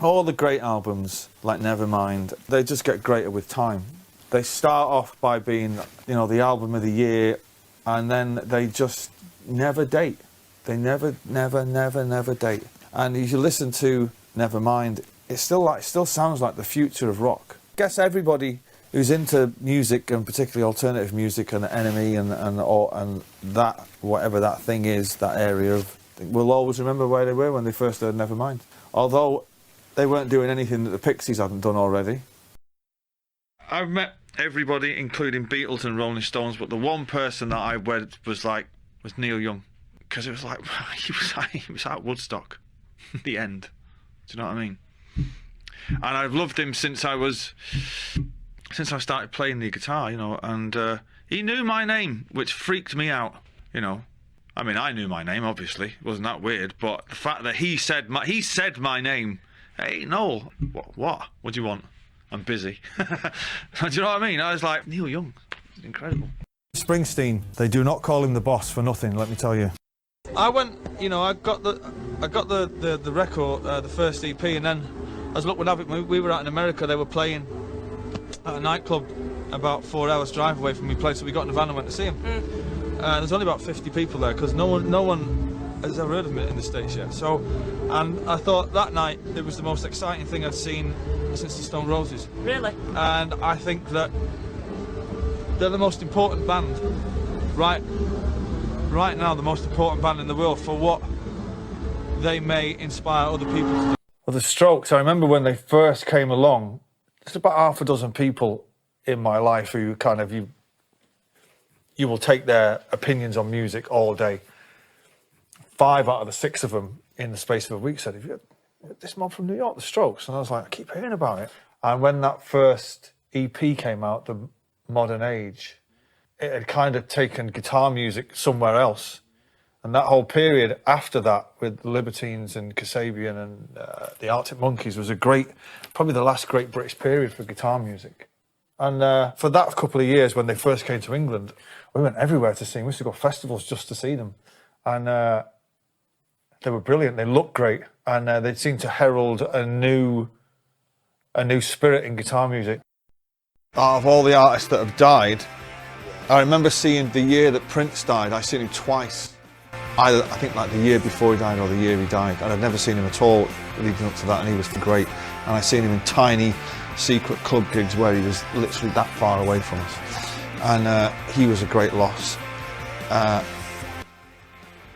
All the great albums, like Nevermind, they just get greater with time. They start off by being, you know, the album of the year, and then they just never date. They never date. And if you listen to Nevermind, it still sounds like the future of rock. I guess everybody who's into music, and particularly alternative music and Enemy and that, whatever that thing is, that area of, will always remember where they were when they first heard Nevermind. Although they weren't doing anything that the Pixies hadn't done already. I've met everybody, including Beatles and Rolling Stones, but the one person that I wed was Neil Young, because it was like he was at Woodstock, the end. Do you know what I mean? And I've loved him since I started playing the guitar, you know. And he knew my name, which freaked me out, you know. I mean, I knew my name, obviously. It wasn't that weird, but the fact that he said my name. Hey, Noel, what do you want? I'm busy. Do you know what I mean? I was like, Neil Young, incredible. Springsteen, they do not call him the boss for nothing, let me tell you. I went, you know, I got the record, the first EP, and then, as luck would have it, we were out in America. They were playing at a nightclub about 4 hours drive away from my place, so we got in a van and went to see him. There's only about 50 people there, because no one has ever heard of him in the States yet. So, and I thought that night it was the most exciting thing I'd seen since the Stone Roses. Really? And I think that they're the most important band, right now, the most important band in the world for what they may inspire other people to do. Well, the Strokes, I remember when they first came along, there's about half a dozen people in my life who kind of, you will take their opinions on music all day. 5 out of the 6 of them in the space of a week said, "Have you heard this mob from New York, the Strokes?" And I was like, I keep hearing about it. And when that first EP came out, The Modern Age, it had kind of taken guitar music somewhere else. And that whole period after that, with the Libertines and Kasabian and the Arctic Monkeys, was probably the last great British period for guitar music. And for that couple of years, when they first came to England, we went everywhere to see them. We used to go to festivals just to see them. And they were brilliant. They looked great. And they seemed to herald a new spirit in guitar music. Out of all the artists that have died, I remember seeing the year that Prince died. I seen him twice. Either, I think, like the year before he died or the year he died. And I'd never seen him at all leading up to that, and he was great. And I seen him in tiny secret club gigs where he was literally that far away from us. And he was a great loss.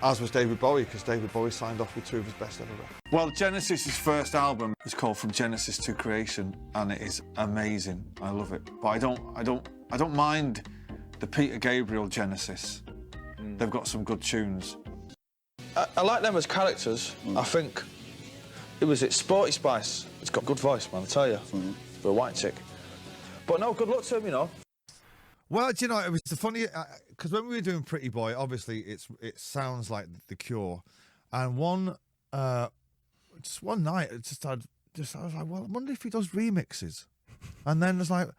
As was David Bowie, because David Bowie signed off with 2 of his best ever records. Well, Genesis' first album is called From Genesis to Creation, and it is amazing. I love it. But I don't mind the Peter Gabriel Genesis. They've got some good tunes. I like them as characters. I think it's Sporty Spice. It's got good voice, man, I tell you, for a white chick. But no, good luck to him, you know. Well, do you know, it was the funny, because when we were doing Pretty Boy, obviously it sounds like The Cure, and just one night, I was like, well, I wonder if he does remixes, and then it's like,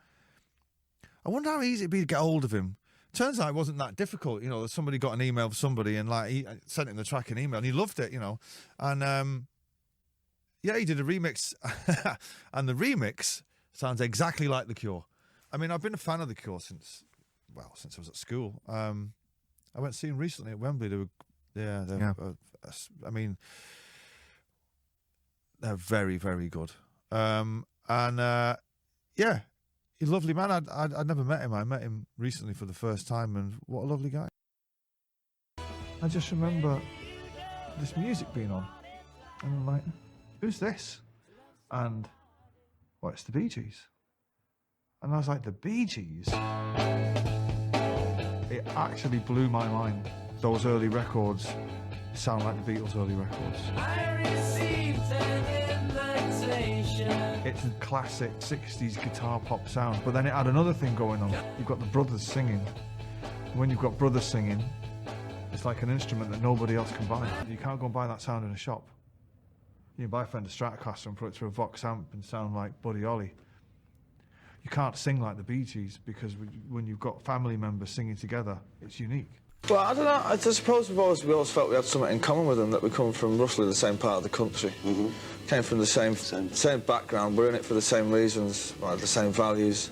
I wonder how easy it'd be to get hold of him. Turns out it wasn't that difficult, you know. Somebody got an email from somebody, and like he sent him the track and email, and he loved it, you know, and yeah, he did a remix, and the remix sounds exactly like The Cure. I mean, I've been a fan of The Cure since I was at school. I went to see them recently at Wembley. I mean, they're very, very good. Yeah, he's a lovely man. I'd never met him. I met him recently for the first time, and what a lovely guy. I just remember this music being on, and I'm like, who's this? And, well, it's the Bee Gees. And I was like, the Bee Gees? It actually blew my mind. Those early records sound like the Beatles' early records. I received an invitation. It's a classic 60s guitar pop sound, but then it had another thing going on. You've got the brothers singing. When you've got brothers singing, it's like an instrument that nobody else can buy. You can't go and buy that sound in a shop. You can buy a Fender Stratocaster and put it through a Vox amp and sound like Buddy Holly. You can't sing like the Bee Gees, because when you've got family members singing together, it's unique. Well, I don't know. I suppose we always felt we had something in common with them, that we come from roughly the same part of the country. came from the same background. We're in it for the same reasons, like the same values,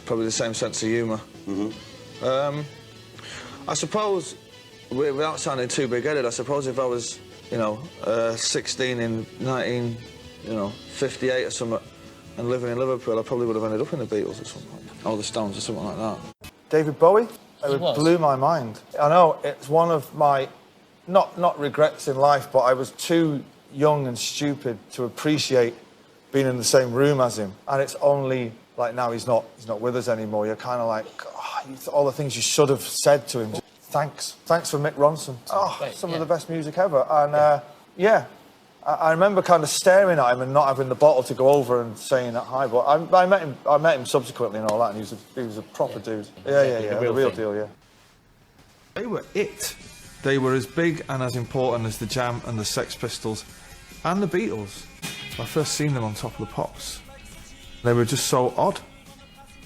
probably the same sense of humour. I suppose, without sounding too big-headed, I suppose if I was, 16 in 1958 or something, and living in Liverpool, I probably would have ended up in the Beatles or something, or the Stones or something like that. David Bowie? It blew my mind. I know, it's one of my, not regrets in life, but I was too young and stupid to appreciate being in the same room as him. And it's only, like, now he's not with us anymore, you're kind of like, all the things you should have said to him. Thanks for Mick Ronson. Some of the best music ever. And, I remember kind of staring at him and not having the bottle to go over and saying that hi. But I met him subsequently and all that, and he was a proper dude. Yeah, the real deal, yeah. They were it. They were as big and as important as the Jam and the Sex Pistols and the Beatles. I first seen them on Top of the Pops. They were just so odd.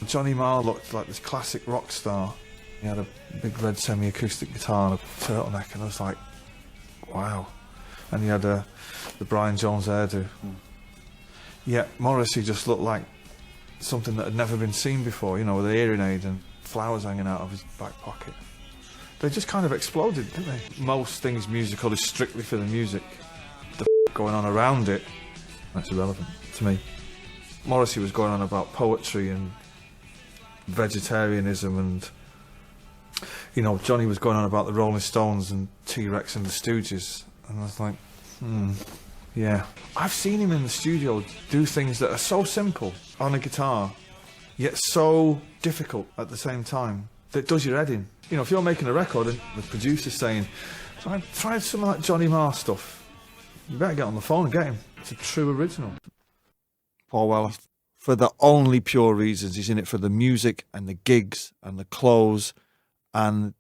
Johnny Marr looked like this classic rock star. He had a big red semi-acoustic guitar and a turtleneck, and I was like, wow. And he had the Brian Jones hairdo. Yeah, Morrissey just looked like something that had never been seen before, with a hearing aid and flowers hanging out of his back pocket. They just kind of exploded, didn't they? Most things musical is strictly for the music. The going on around it, that's irrelevant to me. Morrissey was going on about poetry and vegetarianism, and Johnny was going on about the Rolling Stones and T-Rex and the Stooges, and I was like, yeah. I've seen him in the studio do things that are so simple on a guitar, yet so difficult at the same time, that it does your head in. If you're making a record and the producer's saying, try some of that Johnny Marr stuff, you better get on the phone and get him. It's a true original. Paul Weller, for the only pure reasons, he's in it for the music and the gigs and the clothes, and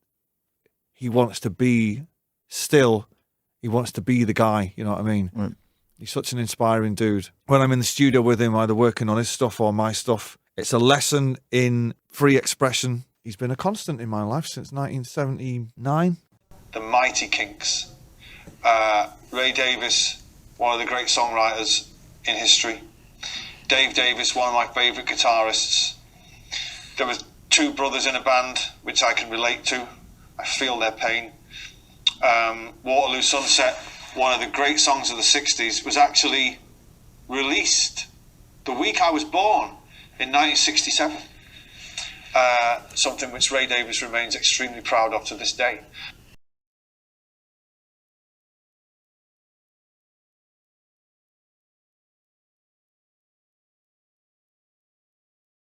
he wants to be he wants to be the guy, you know what I mean? Right. He's such an inspiring dude. When I'm in the studio with him, either working on his stuff or my stuff, it's a lesson in free expression. He's been a constant in my life since 1979. The mighty Kinks. Ray Davies, one of the great songwriters in history. Dave Davis, one of my favourite guitarists. There was two brothers in a band, which I can relate to. I feel their pain. Waterloo Sunset, one of the great songs of the 60s, was actually released the week I was born in 1967. Something which Ray Davies remains extremely proud of to this day.